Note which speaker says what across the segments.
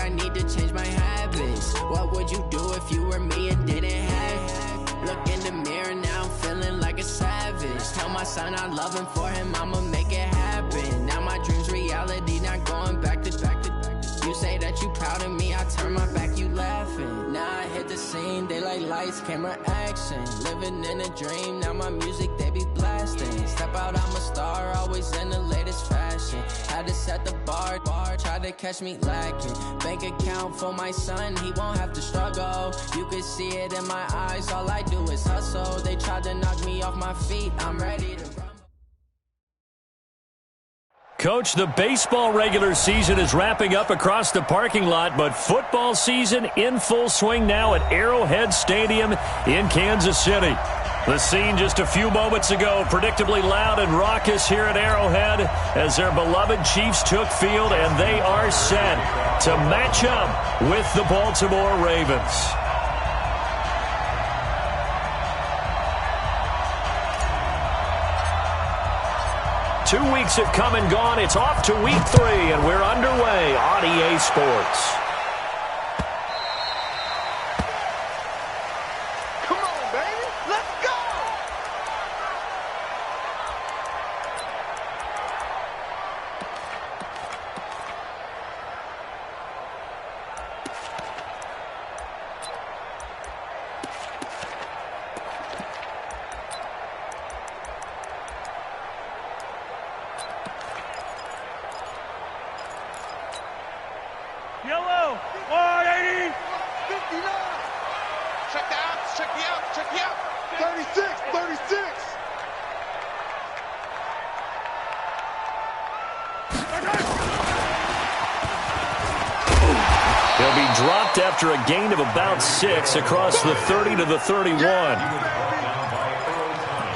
Speaker 1: I need to change my habits. What would you do if you were me and didn't have it? Look in the mirror now, I'm feeling like a savage. Tell my son I love him, for him I'ma make it happen. Now my dream's reality, not going back to. You say that you proud of me, I turn my back, you laughing. Now I hit the scene, they like lights, camera, action. Living in a dream, now my music they be blasting. Step out, I'm a star, always in the latest fashion. Had to set the bar, try to catch me lacking. Bank account for my son, he won't have to struggle. You could see it in my eyes, all I do is hustle. They tried to knock me off my feet, I'm ready to run.
Speaker 2: Coach, the baseball regular season is wrapping up across the parking lot, but football season in full swing now at Arrowhead Stadium in Kansas City. The scene just a few moments ago, predictably loud and raucous here at Arrowhead as their beloved Chiefs took field, and they are set to match up with the Baltimore Ravens. 2 weeks have come and gone. It's off to week 3, and we're underway on EA Sports.
Speaker 3: Come on, baby. Let's go.
Speaker 4: Yellow, 180,
Speaker 3: 59. Check the outs, check the outs, check the outs. 36, 36.
Speaker 2: He'll be dropped after a gain of about 6 across the 30 to the 31.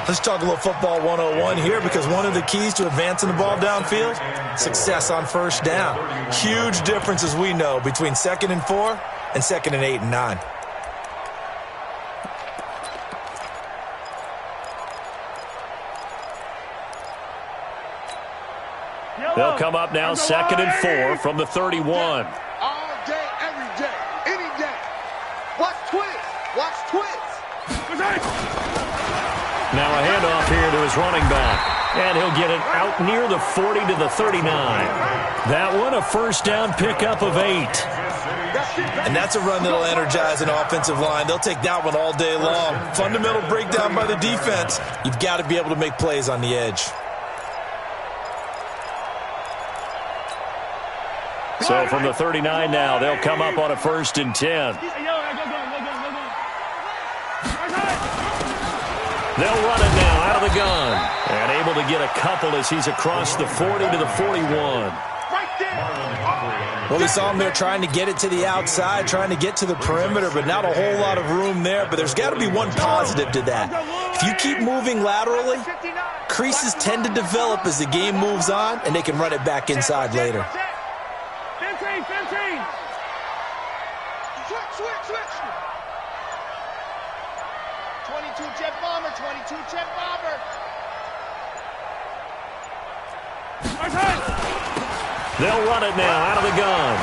Speaker 5: Let's talk a little football 101 here, because one of the keys to advancing the ball downfield, success on first down. Huge difference, as we know, between 2nd and 4 and 2nd and 8 and 9.
Speaker 2: They'll come up now 2nd and 4 from the 31.
Speaker 3: All day, every day, any day. Watch twins. Watch twins.
Speaker 2: Now a handoff here to his running back, and he'll get it out near the 40 to the 39. That one a first down pickup of 8.
Speaker 5: And that's a run that'll energize an offensive line. They'll take that one all day long. Fundamental breakdown by the defense. You've got to be able to make plays on the edge.
Speaker 2: So from the 39 now, they'll come up on a 1st and 10. They'll run it now out of the gun, and able to get a couple as he's across the 40 to the 41.
Speaker 5: Well, we saw him there trying to get it to the outside, trying to get to the perimeter, but not a whole lot of room there. But there's got to be one positive to that. If you keep moving laterally, creases tend to develop as the game moves on, and they can run it back inside later.
Speaker 4: 15.
Speaker 3: Switch. 22 jet bomber, 22 jet bomber.
Speaker 2: They'll run it now out of the gun.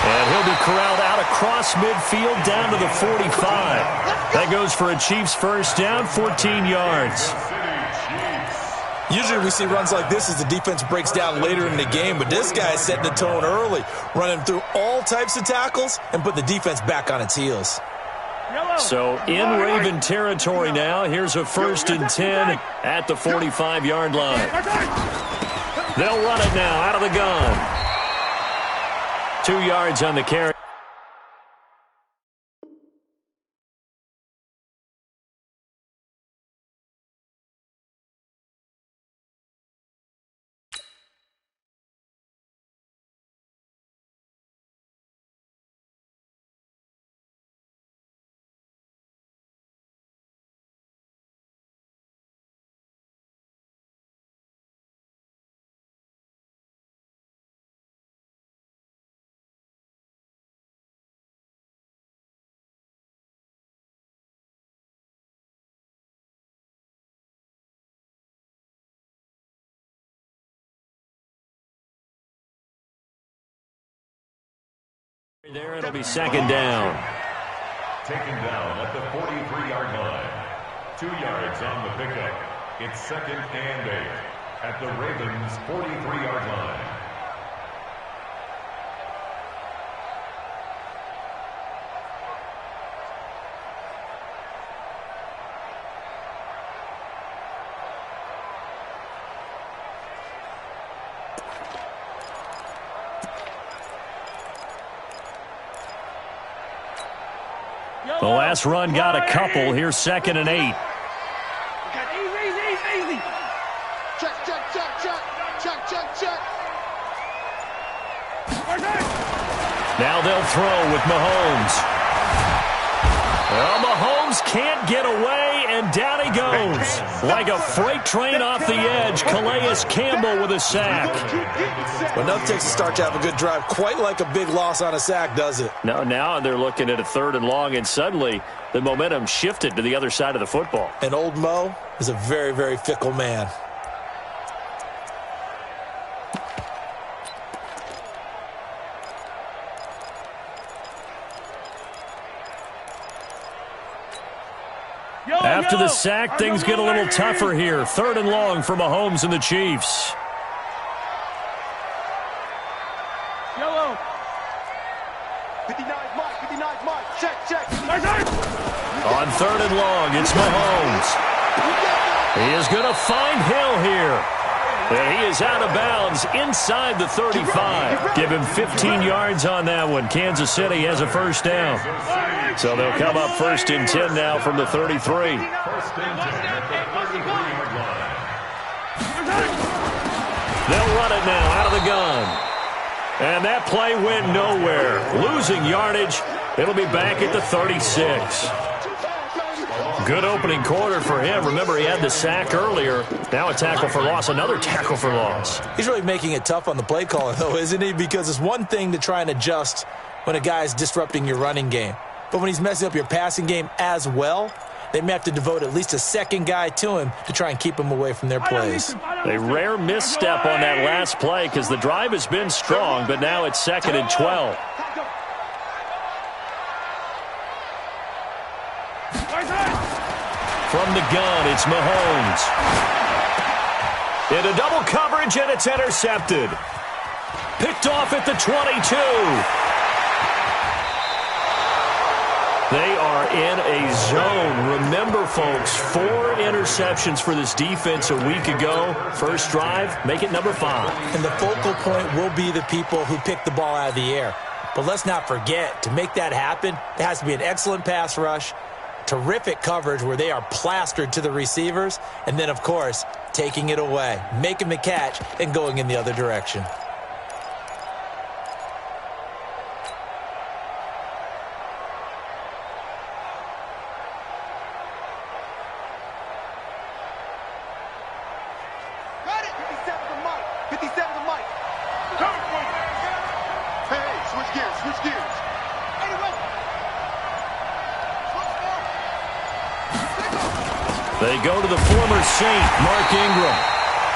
Speaker 2: And he'll be corralled out across midfield down to the 45. That goes for a Chiefs first down, 14 yards.
Speaker 5: Usually we see runs like this as the defense breaks down later in the game, but this guy is setting the tone early, running through all types of tackles and put the defense back on its heels.
Speaker 2: So in Raven territory now, here's a 1st and 10 at the 45-yard line. They'll run it now out of the gun. 2 yards on the carry. There it'll be second down.
Speaker 4: Taken down at the 43-yard line. 2 yards on the pickup. It's 2nd and 8 at the Ravens' 43-yard line.
Speaker 2: The last run got a couple. Here's 2nd and 8.
Speaker 3: Easy. Check.
Speaker 2: Now they'll throw with Mahomes. Well, Mahomes can't get away, and down he goes. Like a freight train off the edge, Calais Campbell with a sack.
Speaker 5: Well, nothing takes a start to have a good drive. Quite like a big loss on a sack, does it?
Speaker 2: No, now they're looking at a 3rd and long, and suddenly the momentum shifted to the other side of the football.
Speaker 5: And old Mo is a very, very fickle man.
Speaker 2: After the sack, things get a little tougher here. 3rd and long for Mahomes and the Chiefs.
Speaker 3: Yellow. 59 Mike. Check.
Speaker 2: On 3rd and long, it's Mahomes. He is going to find Hill here. And he is out of bounds inside the 35. Give him 15 yards on that one. Kansas City has a first down. So they'll come up 1st and 10 now from the 33.
Speaker 4: First and 10 at the 33-yard line.
Speaker 2: They'll run it now out of the gun. And that play went nowhere. Losing yardage. It'll be back at the 36. Good opening quarter for him. Remember, he had the sack earlier. Now a tackle for loss, another tackle for loss.
Speaker 5: He's really making it tough on the play caller, though, isn't he? Because it's one thing to try and adjust when a guy is disrupting your running game. But when he's messing up your passing game as well, they may have to devote at least a second guy to him to try and keep him away from their plays.
Speaker 2: A rare misstep on that last play because the drive has been strong, but now it's 2nd and 12. From the gun, it's Mahomes. Into double coverage, and it's intercepted. Picked off at the 22. They are in a zone. Remember, folks, 4 interceptions for this defense a week ago. First drive, make it number 5.
Speaker 5: And the focal point will be the people who pick the ball out of the air. But let's not forget, to make that happen, there has to be an excellent pass rush, terrific coverage where they are plastered to the receivers, and then, of course, taking it away, making the catch, and going in the other direction.
Speaker 3: Got it. 57 to Mike. Hey, switch gears.
Speaker 2: They go to the former Saint, Mark Ingram.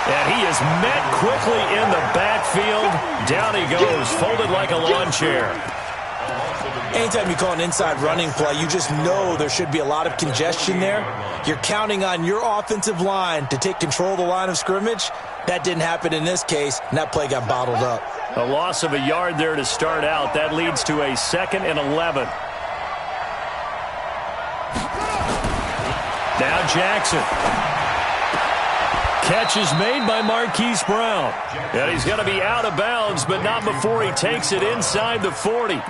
Speaker 2: And he is met quickly in the backfield. Down he goes, folded like a lawn chair.
Speaker 5: Anytime you call an inside running play, you just know there should be a lot of congestion there. You're counting on your offensive line to take control of the line of scrimmage. That didn't happen in this case, and that play got bottled up.
Speaker 2: A loss of a yard there to start out. That leads to a 2nd and 11. Now Jackson. Catch is made by Marquise Brown. And he's going to be out of bounds, but not before he takes it inside the 40.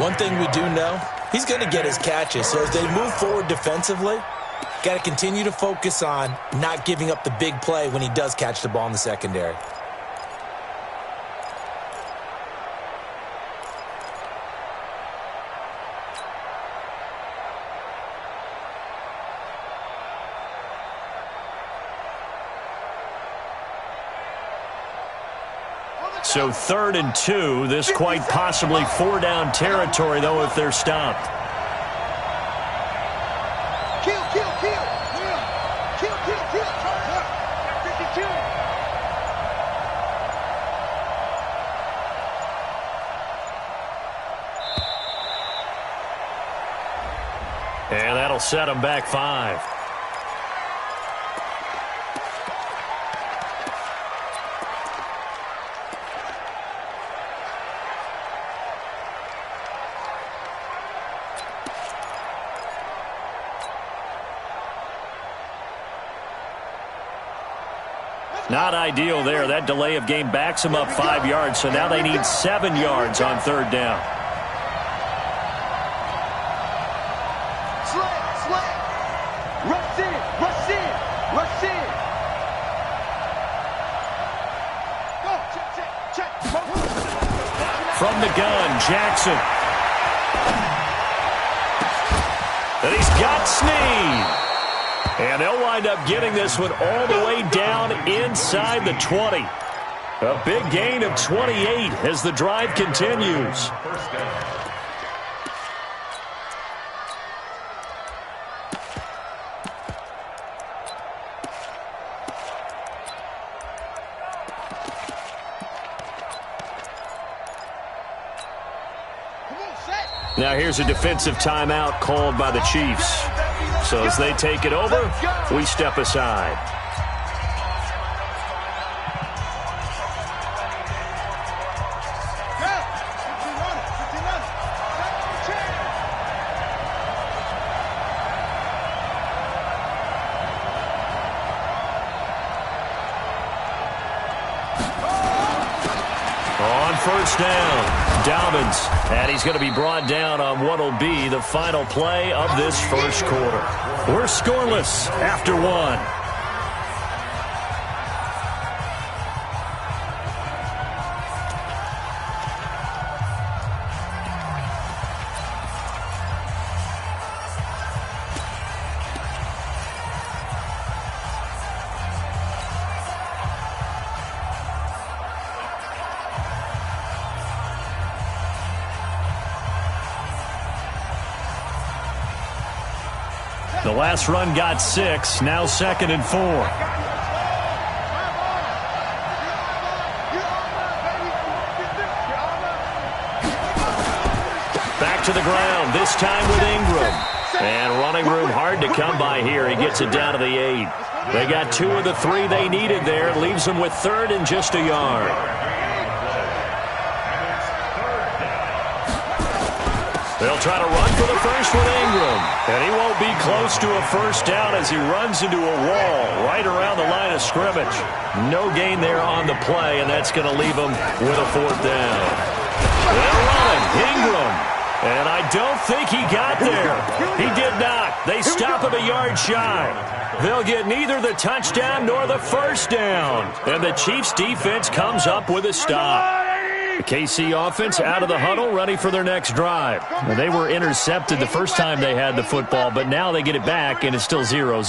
Speaker 5: One thing we do know, he's going to get his catches. So as they move forward defensively, got to continue to focus on not giving up the big play when he does catch the ball in the secondary.
Speaker 2: So 3rd and 2. This quite possibly 4-down territory, though, if they're stopped.
Speaker 3: Kill. 52.
Speaker 2: And that'll set them back 5. Not ideal there. That delay of game backs them up 5 yards, so now they need 7 yards on 3rd down.
Speaker 3: Rush in, rush in, rush in. Go, check.
Speaker 2: From the gun, Jackson. And he's got Snead. And they'll wind up getting this one all the way down inside the 20. A big gain of 28 as the drive continues.
Speaker 4: First down.
Speaker 2: Now here's a defensive timeout called by the Chiefs. So as they take it over, we step aside. On first down, Dobbins, and he's going to be brought down on what will be the final play of this first quarter. We're scoreless after 1. The last run got 6, now 2nd and 4. Back to the ground, this time with Ingram. And running room hard to come by here. He gets it down to the 8. They got 2 of the 3 they needed there. Leaves them with 3rd and just a yard. They'll try to run for the first with Ingram. And he won't be close to a first down as he runs into a wall right around the line of scrimmage. No gain there on the play, and that's going to leave him with a 4th down. They're running. Ingram. And I don't think he got there. He did not. They stop him a yard shy. They'll get neither the touchdown nor the first down. And the Chiefs defense comes up with a stop. The KC offense out of the huddle, ready for their next drive. Now, they were intercepted the first time they had the football, but now they get it back, and it's still 0-0.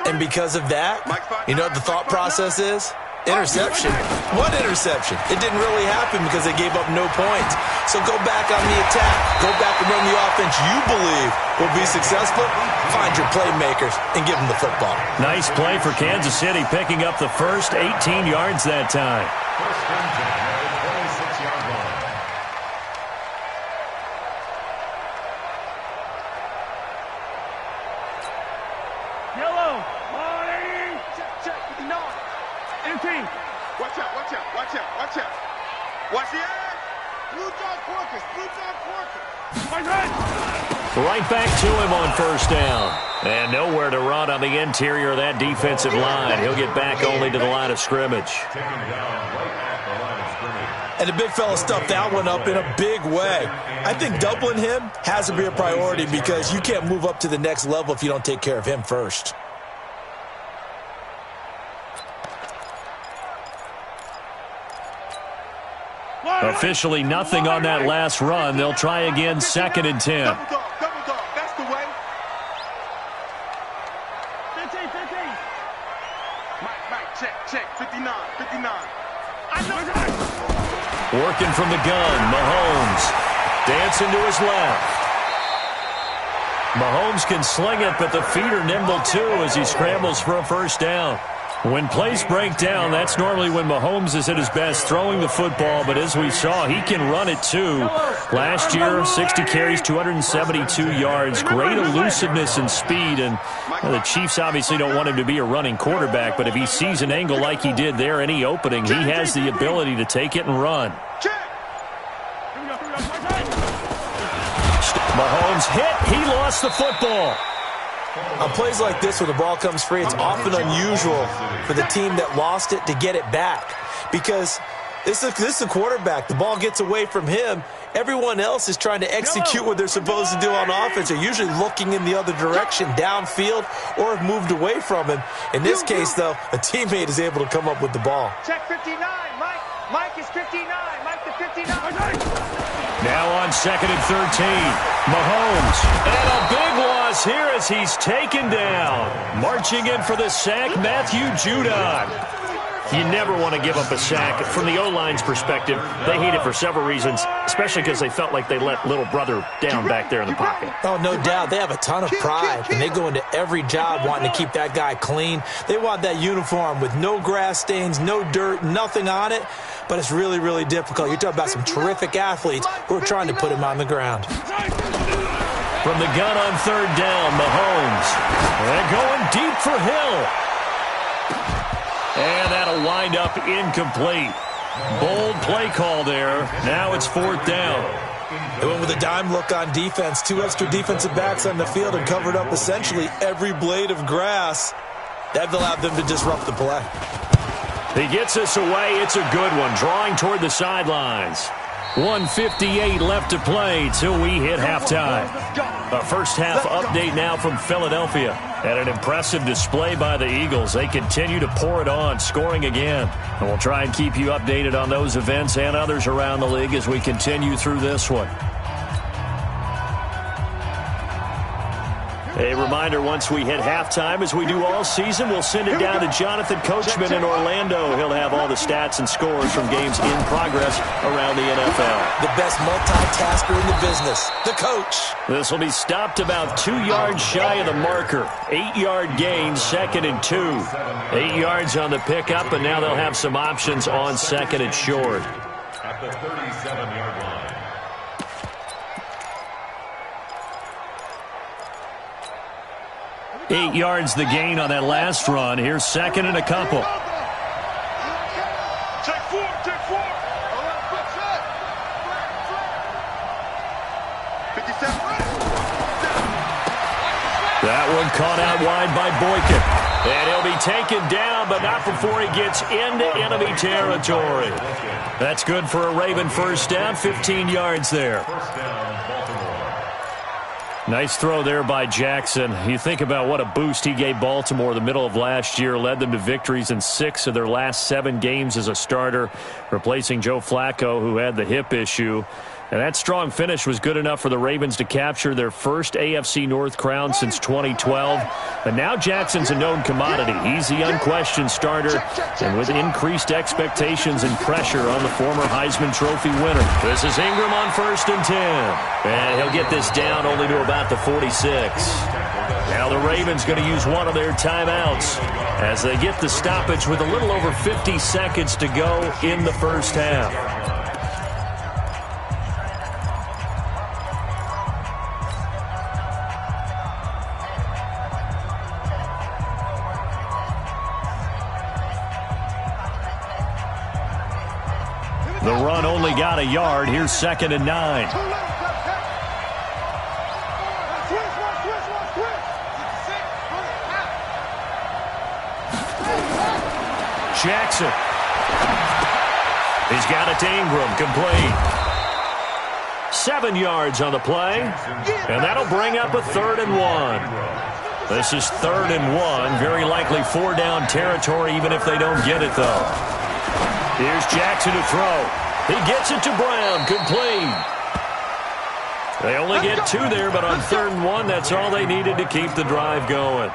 Speaker 5: And because of that, you know what the thought process is? Interception. What interception? It didn't really happen because they gave up no points. So go back on the attack. Go back and run the offense you believe will be successful. Find your playmakers and give them the football.
Speaker 2: Nice play for Kansas City, picking up the first 18 yards that time.
Speaker 3: Watch the eye. Blue John Corkers.
Speaker 2: Right back to him on first down. And nowhere to run on the interior of that defensive line. He'll get back only to the line of scrimmage.
Speaker 5: And the big fella stuffed that one up in a big way. I think doubling him has to be a priority because you can't move up to the next level if you don't take care of him first.
Speaker 2: Officially nothing on that last run. They'll try again, 2nd and 10.
Speaker 3: Double dog. That's the way. 15. Mike, check. 59.
Speaker 2: Working from the gun, Mahomes. Dancing to his left. Mahomes can sling it, but the feet are nimble too as he scrambles for a first down. When plays break down, that's normally when Mahomes is at his best throwing the football, but as we saw, he can run it too. Last year, 60 carries, 272 yards, great elusiveness and speed, and the Chiefs obviously don't want him to be a running quarterback, but if he sees an angle like he did there, any opening, he has the ability to take it and run. Mahomes hit. He lost the football.
Speaker 5: On plays like this where the ball comes free, it's often unusual for the team that lost it to get it back because this is a quarterback. The ball gets away from him. Everyone else is trying to execute what they're supposed to do on offense. They're usually looking in the other direction, downfield, or have moved away from him. In this case, though, a teammate is able to come up with the ball.
Speaker 3: Check 59, Mike. Mike is 59. Mike the 59.
Speaker 2: Now on 2nd and 13, Mahomes. And a big loss here as he's taken down. Marching in for the sack, Matthew Judon. You never want to give up a sack. From the O-line's perspective, they hate it for several reasons, especially because they felt like they let little brother down back there in the pocket.
Speaker 5: Oh, no doubt. They have a ton of pride, and they go into every job wanting to keep that guy clean. They want that uniform with no grass stains, no dirt, nothing on it, but it's really, really difficult. You're talking about some terrific athletes who are trying to put him on the ground.
Speaker 2: From the gun on 3rd down, Mahomes. They're going deep for Hill. And that'll wind up incomplete. Bold play call there. Now it's 4th down.
Speaker 5: They went with a dime look on defense. 2 extra defensive backs on the field and covered up essentially every blade of grass. That allowed them to disrupt the play.
Speaker 2: He gets us away. It's a good one. Drawing toward the sidelines. 1:58 left to play till we hit halftime. A first half update now from Philadelphia. And an impressive display by the Eagles. They continue to pour it on, scoring again. And we'll try and keep you updated on those events and others around the league as we continue through this one. A reminder, once we hit halftime, as we do all season, we'll send it down to Jonathan Coachman in Orlando. He'll have all the stats and scores from games in progress around the NFL.
Speaker 5: The best multitasker in the business, the coach.
Speaker 2: This will be stopped about 2 yards shy of the marker. 8-yard gain, 2nd and 2. 8 yards on the pickup, and now they'll have some options on 2nd and short.
Speaker 4: At the 37-yard line.
Speaker 2: 8 yards the gain on that last run. Here's 2nd and a couple.
Speaker 3: Check 4, check 4. 57.
Speaker 2: That one caught out wide by Boykin. And he'll be taken down, but not before he gets into enemy territory. That's good for a Raven first down, 15 yards there.
Speaker 4: First down, Baltimore.
Speaker 2: Nice throw there by Jackson. You think about what a boost he gave Baltimore the middle of last year, led them to victories in 6 of their last 7 games as a starter, replacing Joe Flacco, who had the hip issue. And that strong finish was good enough for the Ravens to capture their first AFC North crown since 2012. But now Jackson's a known commodity. He's the unquestioned starter, and with increased expectations and pressure on the former Heisman Trophy winner. This is Ingram on 1st and 10. And he'll get this down only to about the 46. Now the Ravens going to use one of their timeouts as they get the stoppage with a little over 50 seconds to go in the first half. The run only got a yard. Here's 2nd and 9. Jackson. He's got it to Ingram. Complete. 7 yards on the play. And that'll bring up a 3rd and 1. This is 3rd and 1. Very likely 4-down territory, even if they don't get it, though. Here's Jackson to throw. He gets it to Brown. Complete. They only get 2 there, but on 3rd and 1, that's all they needed to keep the drive going.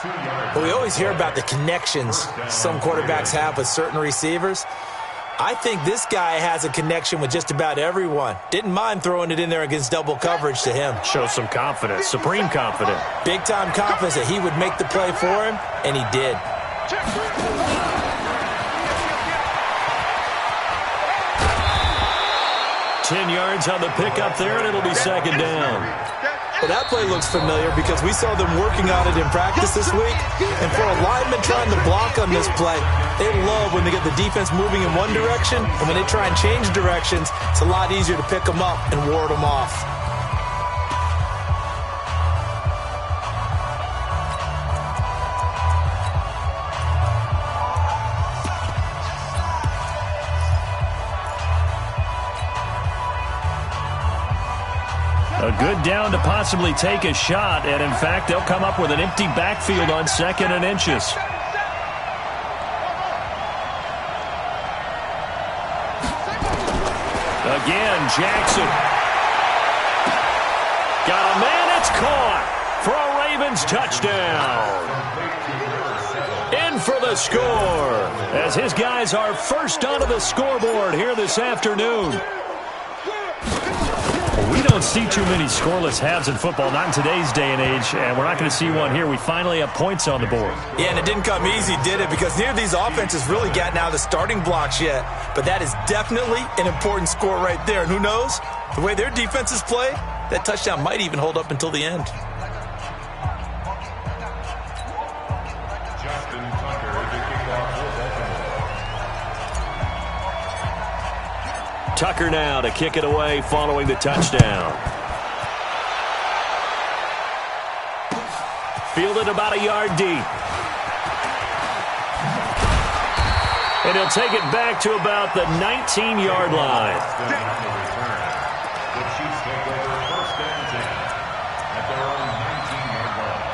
Speaker 5: Well, we always hear about the connections some quarterbacks have with certain receivers. I think this guy has a connection with just about everyone. Didn't mind throwing it in there against double coverage to him.
Speaker 2: Shows some confidence, supreme confidence.
Speaker 5: Big-time confidence that he would make the play for him, and he did.
Speaker 2: 2 10 yards on the pickup there, and it'll be second down.
Speaker 5: Well, that play looks familiar because we saw them working on it in practice this week. And for a lineman trying to block on this play, they love when they get the defense moving in one direction. And when they try and change directions, it's a lot easier to pick them up and ward them off.
Speaker 2: A good down to possibly take a shot, and in fact, they'll come up with an empty backfield on 2nd and inches. Again, Jackson. Got a man, it's caught for a Ravens touchdown. In for the score, as his guys are first onto the scoreboard here this afternoon. We don't see too many scoreless halves in football, not in today's day and age, and we're not going to see one here. We finally have points on the board.
Speaker 5: Yeah, and it didn't come easy, did it? Because neither of these offenses really gotten out of the starting blocks yet. But that is definitely an important score right there. And who knows? The way their defenses play, that touchdown might even hold up until the end.
Speaker 2: Tucker now to kick it away following the touchdown. Fielded about a yard deep. And he'll take it back to about the 19-yard line.
Speaker 4: The Chiefs take over 1st and 10 at their own 19-yard line.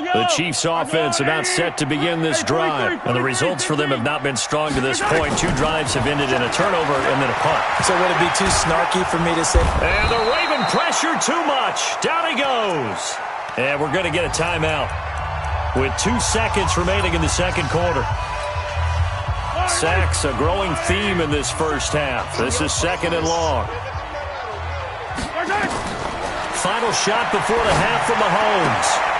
Speaker 2: The Chiefs offense about set to begin this drive. And the results for them have not been strong to this point. 2 drives have ended in a turnover and then a punt.
Speaker 5: So would it be too snarky for me to say?
Speaker 2: And the Raven pressure too much. Down he goes. And we're going to get a timeout with 2 seconds remaining in the second quarter. Sacks a growing theme in this first half. This is 2nd and long. Final shot before the half from Mahomes.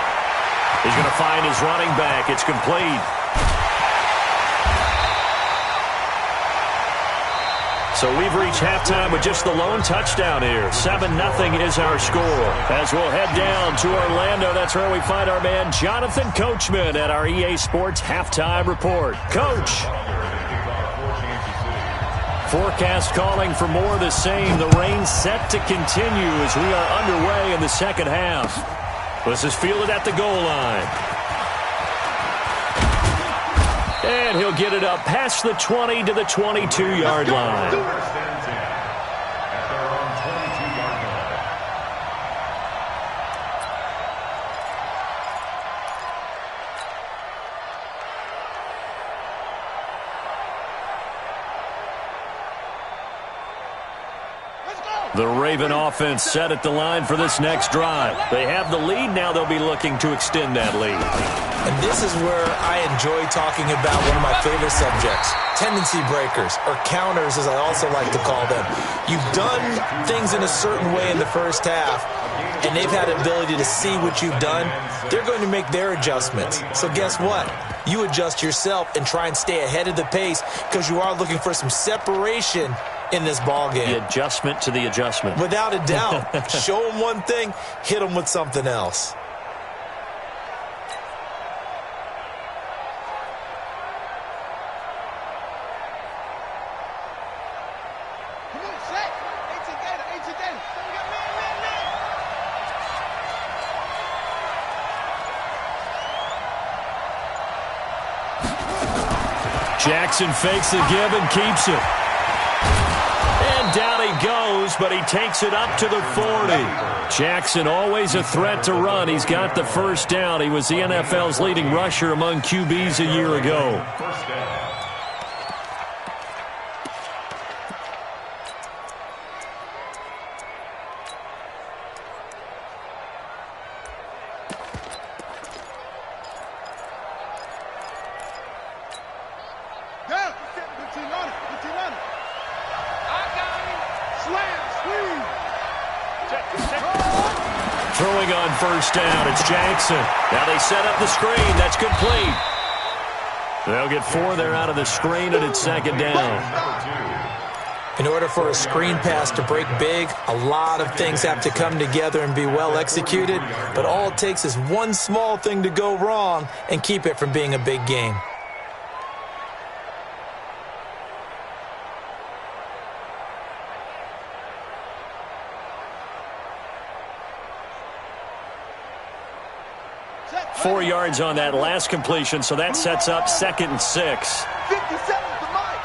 Speaker 2: He's going to find his running back. It's complete. So we've reached halftime with just the lone touchdown here. 7-0 is our score. As we'll head down to Orlando, that's where we find our man Jonathan Coachman at our EA Sports Halftime Report. Coach. Forecast calling for more of the same. The rain set to continue as we are underway in the second half. This is fielded at the goal line. And he'll get it up past the 20 to the 22-yard line.
Speaker 4: First and 10 at their own 22-yard line.
Speaker 2: The Raven offense set at the line for this next drive. They have the lead. Now they'll be looking to extend that lead.
Speaker 5: And this is where I enjoy talking about one of my favorite subjects, tendency breakers, or counters as I also like to call them. You've done things in a certain way in the first half, and they've had the ability to see what you've done. They're going to make their adjustments. So guess what? You adjust yourself and try and stay ahead of the pace because you are looking for some separation in this ball game.
Speaker 2: The adjustment to the adjustment.
Speaker 5: Without a doubt. Show them one thing, hit them with something else.
Speaker 2: Jackson fakes the give and keeps it. And down he goes, but he takes it up to the 40. Jackson always a threat to run. He's got the first down. He was the NFL's leading rusher among QBs a year ago.
Speaker 4: First down.
Speaker 3: Slam, squeeze. Check.
Speaker 2: Throwing on first down, it's Jackson. Now they set up the screen. That's complete. They'll get 4 there out of the screen, and it's second down.
Speaker 5: In order for a screen pass to break big, a lot of things have to come together and be well executed, but all it takes is one small thing to go wrong and keep it from being a big game.
Speaker 2: Four yards on that last completion, so that sets up 2nd and 6.
Speaker 3: 57's the mic.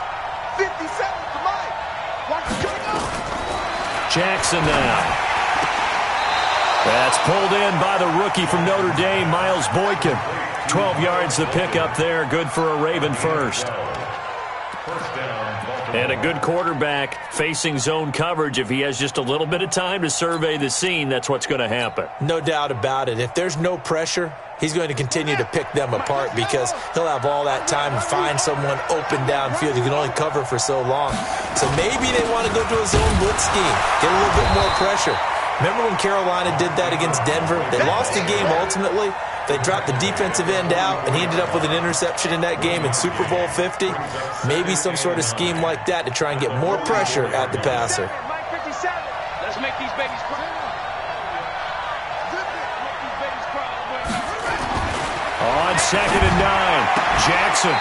Speaker 3: 57's the mic. Watch it go.
Speaker 2: Jackson now. That's pulled in by the rookie from Notre Dame, Miles Boykin. 12 yards to pick up there. Good for a Raven first. And a good quarterback facing zone coverage. If he has just a little bit of time to survey the scene, that's what's going to happen.
Speaker 5: No doubt about it. If there's no pressure, he's going to continue to pick them apart because he'll have all that time to find someone open downfield. He can only cover for so long. So maybe they want to go to a zone blitz scheme, get a little bit more pressure. Remember when Carolina did that against Denver? They lost the game ultimately. They dropped the defensive end out, and he ended up with an interception in that game in Super Bowl 50. Maybe some sort of scheme like that to try and get more pressure at the passer.
Speaker 3: Let's make these babies cry.
Speaker 2: On 2nd and 9, Jackson.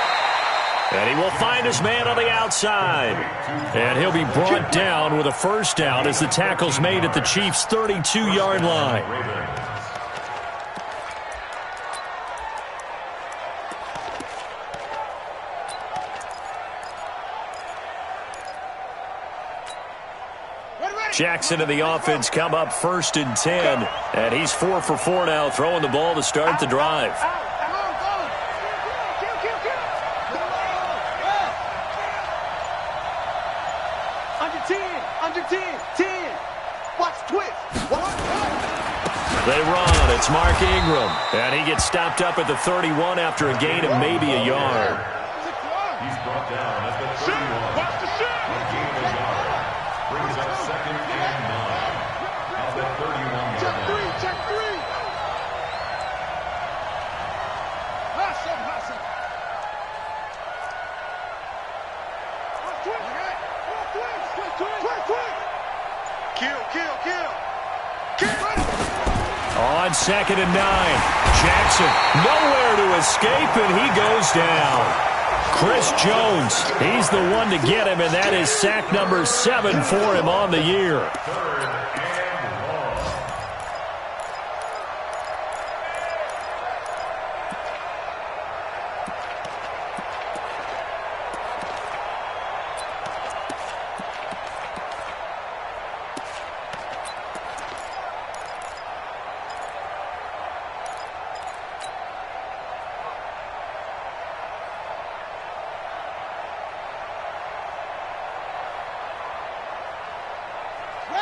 Speaker 2: And he will find his man on the outside. And he'll be brought down with a first down as the tackle's made at the Chiefs' 32-yard line. Jackson and the offense come up 1st and 10. And he's 4 for 4 now, throwing the ball to start the drive.
Speaker 3: Under 10. Watch twist.
Speaker 2: They run. It's Mark Ingram. And he gets stopped up at the 31 after a gain of maybe a yard.
Speaker 4: He's brought down at the 31.
Speaker 3: Watch the shot.
Speaker 4: A gain of a yard. Brings up 2nd and 9. Out the 31-yard
Speaker 3: Check
Speaker 4: line.
Speaker 3: three. Hustle. Twist. Kill.
Speaker 2: On 2nd and 9, Jackson nowhere to escape, and he goes down. Chris Jones, he's the one to get him, and that is sack number 7 for him on the year.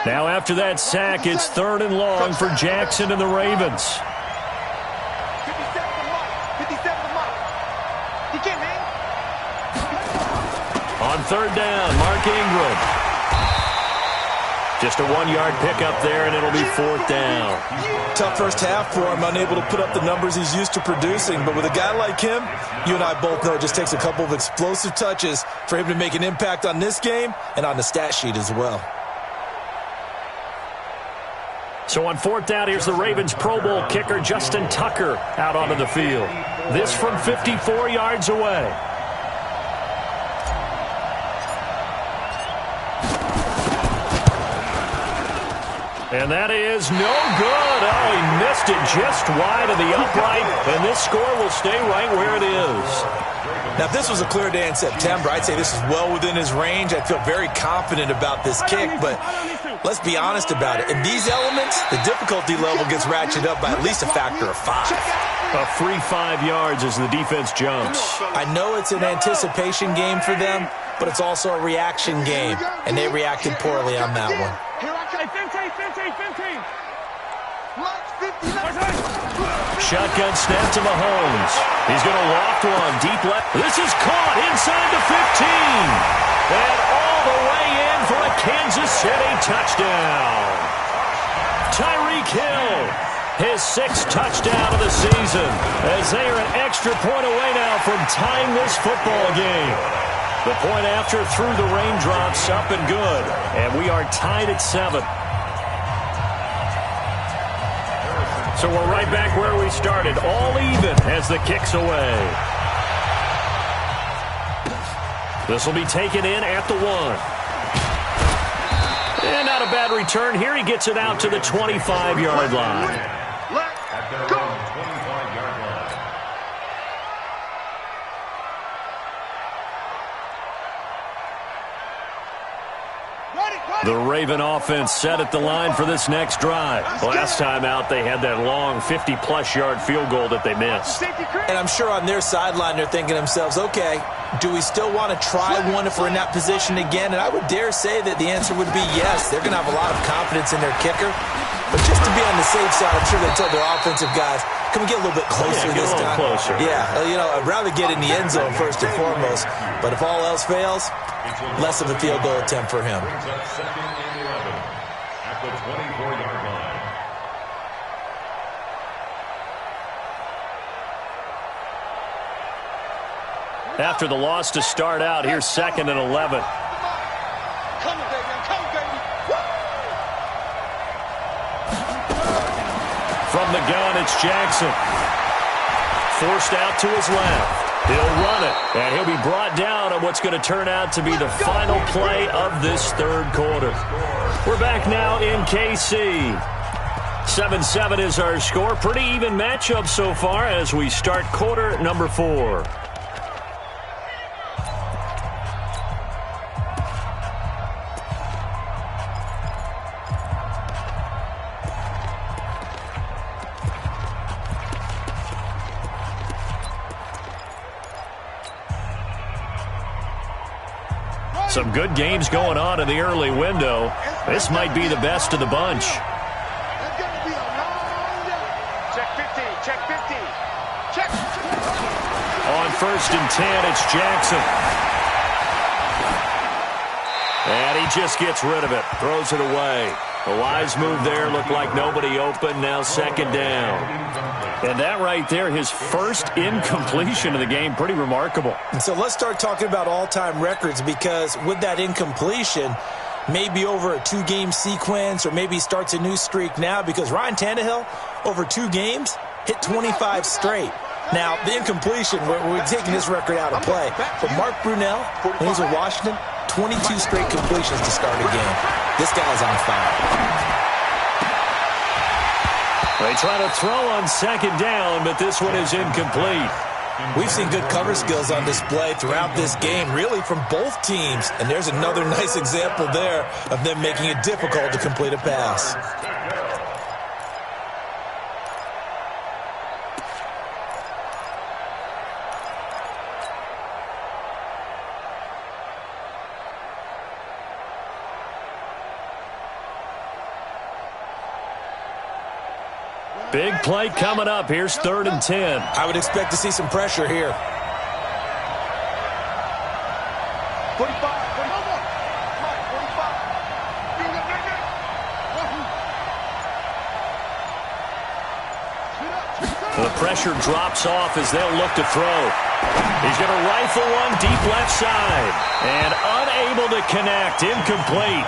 Speaker 2: Now after that sack, it's 3rd and long for Jackson and the Ravens.
Speaker 3: 57 the mic. He can't hang.
Speaker 2: On 3rd down, Mark Ingram. Just a 1-yard pickup there, and it'll be 4th down.
Speaker 5: Tough first half for him, unable to put up the numbers he's used to producing. But with a guy like him, you and I both know it just takes a couple of explosive touches for him to make an impact on this game and on the stat sheet as well.
Speaker 2: So on 4th down, here's the Ravens Pro Bowl kicker, Justin Tucker, out onto the field. This from 54 yards away. And that is no good. Oh, he missed it just wide of the upright, and this score will stay right where it is.
Speaker 5: Now, if this was a clear day in September, I'd say this is well within his range. I'd feel very confident about this kick, but let's be honest about it. In these elements, the difficulty level gets ratcheted up by at least a factor of 5.
Speaker 2: A free 5 yards as the defense jumps.
Speaker 5: I know it's an anticipation game for them, but it's also a reaction game, and they reacted poorly on that one.
Speaker 2: Shotgun snap to Mahomes. He's going to loft one deep left. This is caught inside the 15. And all the way in for a Kansas City touchdown. Tyree Tyreek Hill, his 6th touchdown of the season, as they are an extra point away now from tying this football game. The point after through the raindrops, up and good, and we are tied at 7. So we're right back where we started, all even as the kick's away. This will be taken in at the 1. And not a bad return here. He gets it out to the 25-yard line.
Speaker 4: At their own 25-yard line.
Speaker 2: The Raven offense set at the line for this next drive. Last time out, they had that long 50-plus yard field goal that they missed.
Speaker 5: And I'm sure on their sideline they're thinking to themselves, okay, do we still want to try one if we're in that position again? And I would dare say that the answer would be yes. They're going to have a lot of confidence in their kicker. But just to be on the safe side, I'm sure they told their offensive guys, can we get a little bit closer this time?
Speaker 2: Closer.
Speaker 5: Yeah, I'd rather get in the end zone first and foremost. But if all else fails, less of a field goal attempt for him.
Speaker 4: Brings up 2nd and 11 at the 24-yard line.
Speaker 2: After the loss to start out, here's 2nd and 11.
Speaker 3: Come on, baby. Come on, baby.
Speaker 2: From the gun, it's Jackson. Forced out to his left. He'll run it, and he'll be brought down on what's going to turn out to be the final play of this 3rd quarter. We're back now in KC. 7-7 is our score. Pretty even matchup so far as we start quarter number 4. Some good games going on in the early window. This might be the best of the bunch.
Speaker 3: It's going to be a long day. Check 50. Check 50. Check.
Speaker 2: On 1st and 10, it's Jackson. And he just gets rid of it. Throws it away. A wise move there. Looked like nobody open. Now 2nd down. And that right there, his first incompletion of the game, pretty remarkable.
Speaker 5: And so let's start talking about all-time records, because with that incompletion, maybe over a 2-game sequence, or maybe starts a new streak now, because Ryan Tannehill, over 2 games, hit 25 straight. Now, the incompletion, we're taking this record out of play. But Mark Brunell, when he was with Washington, 22 straight completions to start a game. This guy's on fire.
Speaker 2: They try to throw on 2nd down, but this one is incomplete.
Speaker 5: We've seen good cover skills on display throughout this game, really from both teams. And there's another nice example there of them making it difficult to complete a pass.
Speaker 2: Big play coming up. Here's 3rd and 10.
Speaker 5: I would expect to see some pressure here.
Speaker 3: 45. 45.
Speaker 2: The pressure drops off as they'll look to throw. He's going to rifle one deep left side. And unable to connect. Incomplete.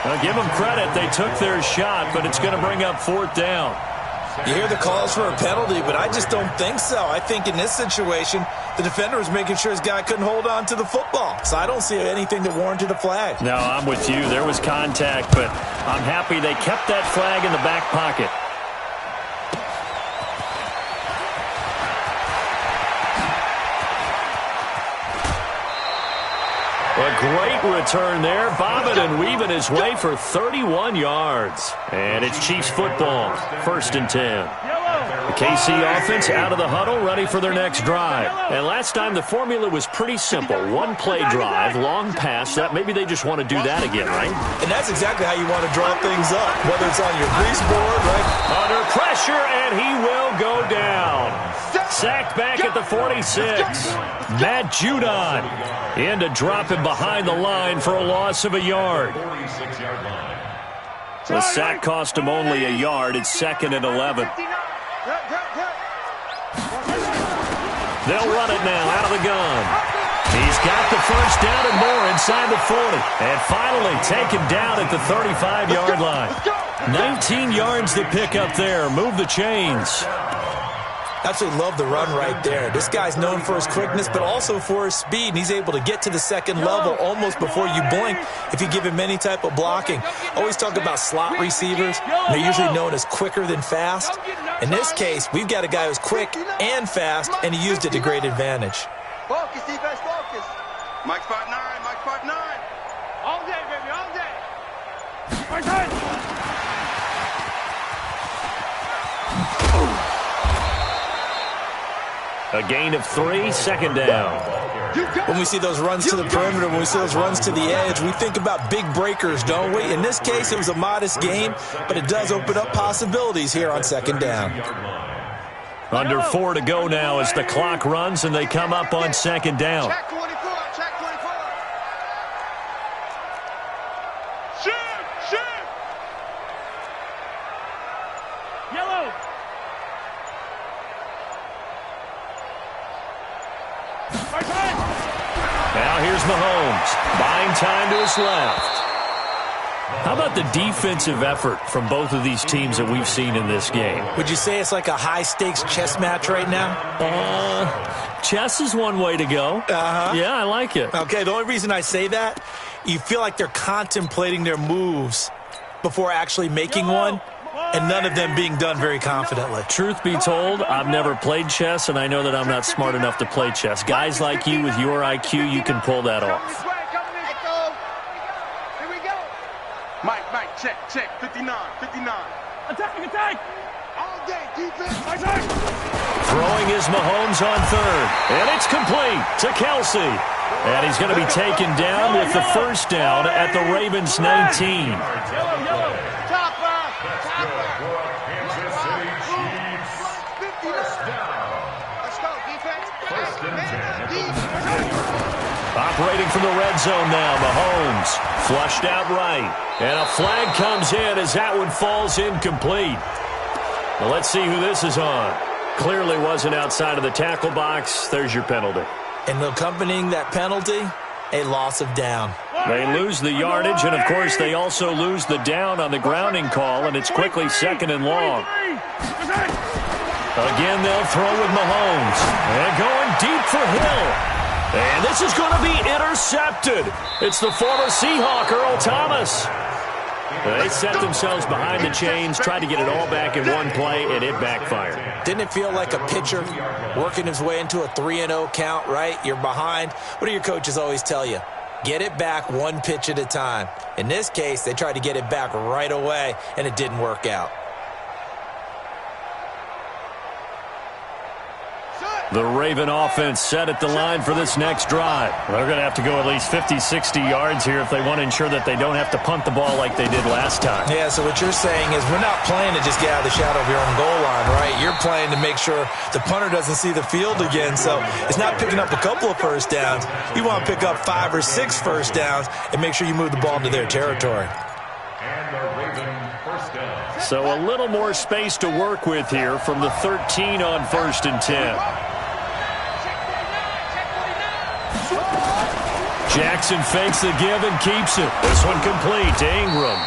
Speaker 2: Now, give them credit. They took their shot, but it's going to bring up 4th down.
Speaker 5: You hear the calls for a penalty, but I just don't think so. I think in this situation, the defender was making sure his guy couldn't hold on to the football. So I don't see anything that warranted a flag.
Speaker 2: No, I'm with you. There was contact, but I'm happy they kept that flag in the back pocket. A great return there. Bobbing and weaving his way for 31 yards. And it's Chiefs football. 1st and 10. The KC offense out of the huddle, ready for their next drive. And last time the formula was pretty simple. 1-play drive, long pass. That maybe they just want to do that again, right?
Speaker 5: And that's exactly how you want to draw things up, whether it's on your grease board, right?
Speaker 2: Under pressure, and he will go down. Sacked back at the 46. Matt Judon in to drop him behind the line for a loss of a yard.
Speaker 4: 46-yard line.
Speaker 2: The sack cost him only a yard. It's 2nd and 11. They'll run it now out of the gun. He's got the first down and more inside the 40. And finally taken down at the 35-yard line. 19 yards to pick up there. Move the chains.
Speaker 5: Absolutely love the run right there. This guy's known for his quickness, but also for his speed. And he's able to get to the second level almost before you blink if you give him any type of blocking. Always talk about slot receivers. They're usually known as quicker than fast. In this case, we've got a guy who's quick and fast, and he used it to great advantage.
Speaker 3: Focus, defense, focus. Mike spot 9, Mike spot 9. All day, baby, all day. Right side.
Speaker 2: A gain of 3, 2nd down.
Speaker 5: When we see those runs to the perimeter, when we see those runs to the edge, we think about big breakers, don't we? In this case, it was a modest gain, but it does open up possibilities here on 2nd down.
Speaker 2: Under 4 to go now as the clock runs and they come up on 2nd down.
Speaker 3: Check 24, check 24. Shoot, shoot. Yellow.
Speaker 2: Now here's Mahomes, buying time to his left. How about the defensive effort from both of these teams that we've seen in this game?
Speaker 5: Would you say it's like a high-stakes chess match right now?
Speaker 2: Chess is one way to go. Yeah, I like it.
Speaker 5: Okay, the only reason I say that, you feel like they're contemplating their moves before actually making one, and none of them being done very confidently.
Speaker 2: Truth be told, I've never played chess, and I know that I'm not smart enough to play chess. Guys like you with your IQ, you can pull that off.
Speaker 3: Mike, check, 59, 59. Attack! All day, defense. Attack!
Speaker 2: Throwing is Mahomes on 3rd, and it's complete to Kelsey. And he's going to be taken down with the first down at the Ravens' 19.
Speaker 3: Yellow. Chopper.
Speaker 4: Kansas City Chiefs. First down.
Speaker 3: Let's go, defense.
Speaker 2: Operating from the red zone now, Mahomes. Flushed out right. And a flag comes in as that one falls incomplete. Well, let's see who this is on. Clearly wasn't outside of the tackle box. There's your penalty.
Speaker 5: And accompanying that penalty, a loss of down.
Speaker 2: They lose the yardage, and, of course, they also lose the down on the grounding call, and it's quickly 2nd and long. Again, they'll throw with Mahomes. And going deep for Hill. And this is going to be intercepted. It's the former Seahawk, Earl Thomas. They set themselves behind the chains, tried to get it all back in one play, and it backfired.
Speaker 5: Didn't it feel like a pitcher working his way into a 3-0 count, right? You're behind. What do your coaches always tell you? Get it back one pitch at a time. In this case, they tried to get it back right away, and it didn't work out.
Speaker 2: The Raven offense set at the line for this next drive. They're going to have to go at least 50, 60 yards here if they want to ensure that they don't have to punt the ball like they did last time.
Speaker 5: Yeah, so what you're saying is we're not playing to just get out of the shadow of your own goal line, right? You're playing to make sure the punter doesn't see the field again. So it's not picking up a couple of first downs. You want to pick up 5 or 6 first downs and make sure you move the ball into their territory.
Speaker 4: And the Raven first down.
Speaker 2: So a little more space to work with here from the 13 on 1st and 10. Jackson fakes the give and keeps it. This one complete to Ingram.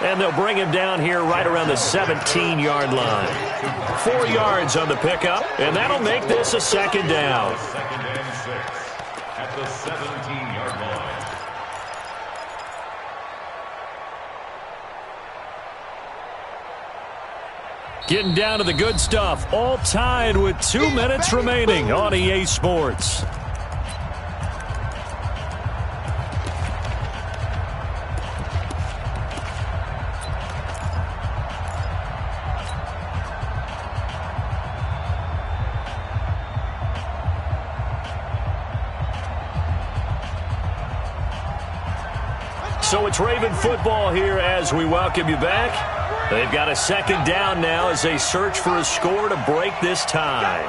Speaker 2: And they'll bring him down here right around the 17-yard line. 4 yards on the pickup, and that'll make this a 2nd down.
Speaker 4: 2nd and 6 at the 17-yard line.
Speaker 2: Getting down to the good stuff, all tied with 2 minutes remaining on EA Sports. So it's Raven football here as we welcome you back. They've got a 2nd down now as they search for a score to break this tie.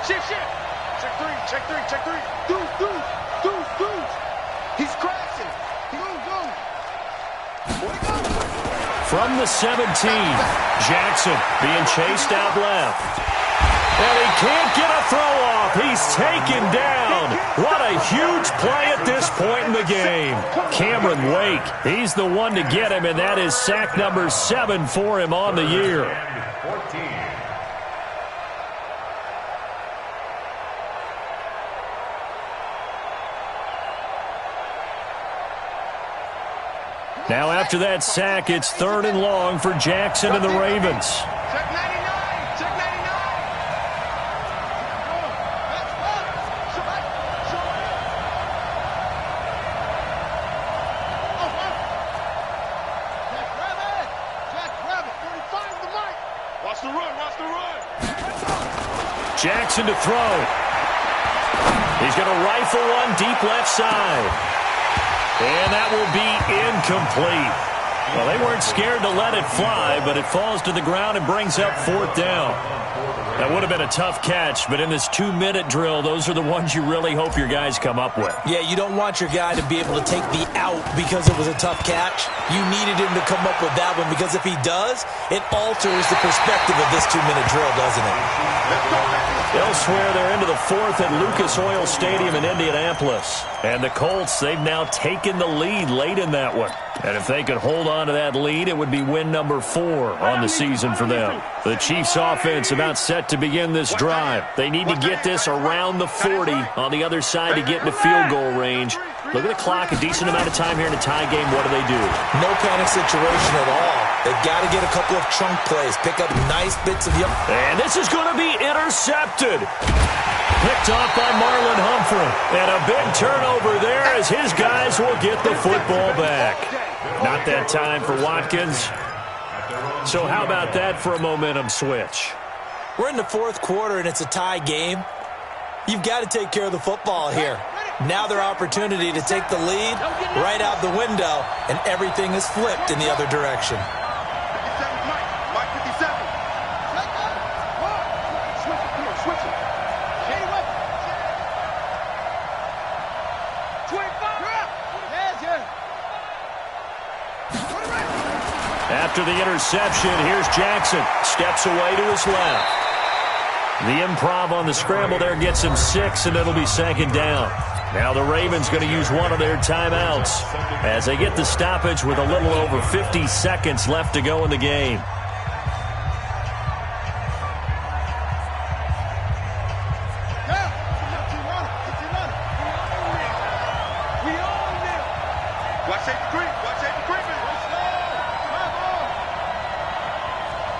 Speaker 3: Shift. Check three. Deuce. He's crashing. Go.
Speaker 2: from the 17. Jackson being chased out left. And he can't get a throw off. He's taken down. What a huge play at this point in the game. Cameron Wake, he's the one to get him, and that is sack number 7 for him on the year. Now after that sack, it's 3rd and long for Jackson and the Ravens.
Speaker 3: Check 99. Check 99. Watch the run. Watch the run.
Speaker 2: Jackson to throw. He's going to rifle one deep left side. And that will be incomplete. Well, they weren't scared to let it fly, but it falls to the ground and brings up 4th down. That would have been a tough catch, but in this 2-minute drill, those are the ones you really hope your guys come up with.
Speaker 5: Yeah, you don't want your guy to be able to take the out because it was a tough catch. You needed him to come up with that one, because if he does, it alters the perspective of this 2-minute drill, doesn't it?
Speaker 2: Elsewhere, they're into the 4th at Lucas Oil Stadium in Indianapolis. And the Colts, they've now taken the lead late in that one. And if they could hold on to that lead, it would be win number 4 on the season for them. The Chiefs offense about set to begin this drive. They need to get this around the 40 on the other side to get into field goal range. Look at the clock, a decent amount of time here in a tie game. What do?
Speaker 5: No panic situation at all. They've got to get a couple of chunk plays, pick up nice bits of young.
Speaker 2: And this is going to be intercepted. Picked off by Marlon Humphrey. And a big turnover there as his guys will get the football back. Not that time for Watkins. So how about that for a momentum switch?
Speaker 5: We're in the 4th quarter and it's a tie game. You've got to take care of the football here. Now their opportunity to take the lead right out the window, and everything is flipped in the other direction.
Speaker 3: 57's Mike. Mike 57. Switch it.
Speaker 2: After the interception, here's Jackson. Steps away to his left. The improv on the scramble there gets him 6, and it'll be 2nd down. Now the Ravens going to use one of their timeouts as they get the stoppage with a little over 50 seconds left to go in the game.
Speaker 3: Watch safety creep. Watch safety creeping.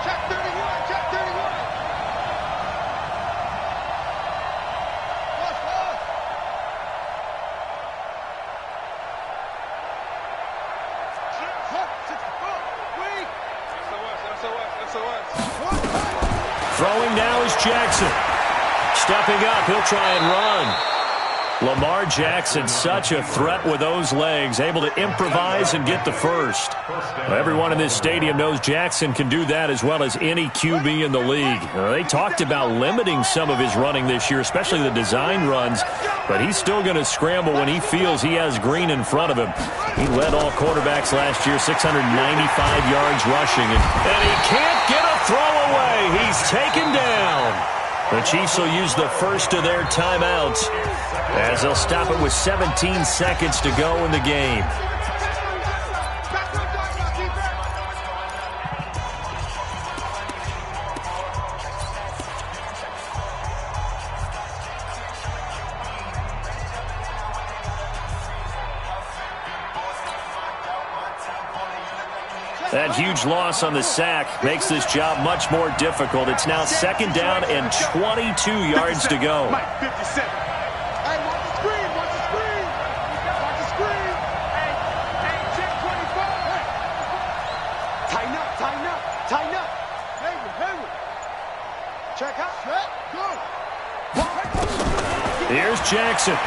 Speaker 3: Check 31. Check 31.
Speaker 2: Throwing now is Jackson. Stepping up, he'll try and run. Lamar Jackson, such a threat with those legs, able to improvise and get the first. Everyone in this stadium knows Jackson can do that as well as any QB in the league. They talked about limiting some of his running this year, especially the design runs, but he's still going to scramble when he feels he has green in front of him. He led all quarterbacks last year, 695 yards rushing, and he can't get a throw away. He's taken down. The Chiefs will use the first of their timeouts as they'll stop it with 17 seconds to go in the game. That huge loss on the sack makes this job much more difficult. It's now 2nd down and 22 yards to go.
Speaker 3: Mike 57. Hey, watch the screen. Watch the screen. Watch the screen. Hey, check 25. Hey. Tighten up. Tighten up. Tighten up. Hayward. Check out. Check. Good.
Speaker 2: Here's Jackson.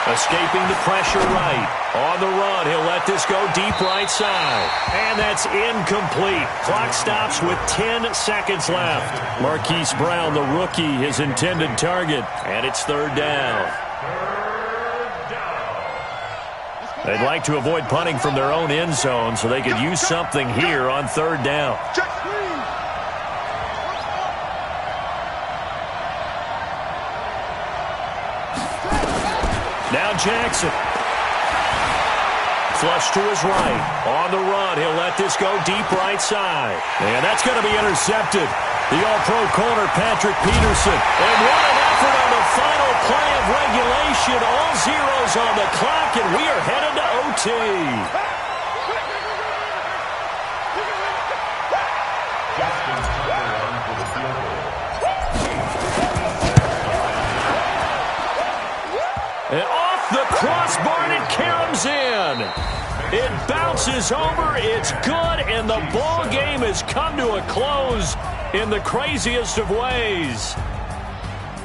Speaker 2: Escaping the pressure right. On the run, he'll let this go deep right side. And that's incomplete. Clock stops with 10 seconds left. Marquise Brown, the rookie, his intended target. And it's 3rd down. They'd like to avoid punting from their own end zone so they could use something here on third down. Now Jackson. Flush to his right. On the run, he'll let this go deep right side. And that's going to be intercepted. The All-Pro corner, Patrick Peterson. And what an effort on the final play of regulation. All zeros on the clock, and we are headed to OT. And off the crossbar, and it caroms in. It bounces over, it's good, and the ball game has come to a close in the craziest of ways.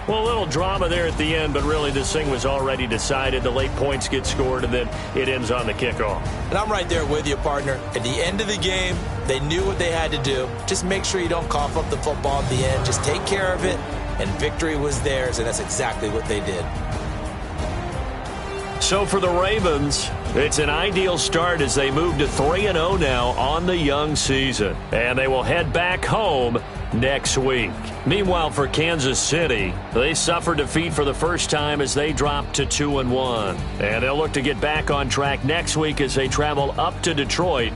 Speaker 2: Well, a little drama there at the end, but really this thing was already decided. The late points get scored, and then it ends on the kickoff.
Speaker 5: And I'm right there with you, partner. At the end of the game, they knew what they had to do. Just make sure you don't cough up the football at the end. Just take care of it, and victory was theirs, and that's exactly what they did.
Speaker 2: So for the Ravens, it's an ideal start as they move to 3-0 now on the young season. And they will head back home next week. Meanwhile, for Kansas City, they suffered defeat for the first time as they dropped to 2-1. And they'll look to get back on track next week as they travel up to Detroit.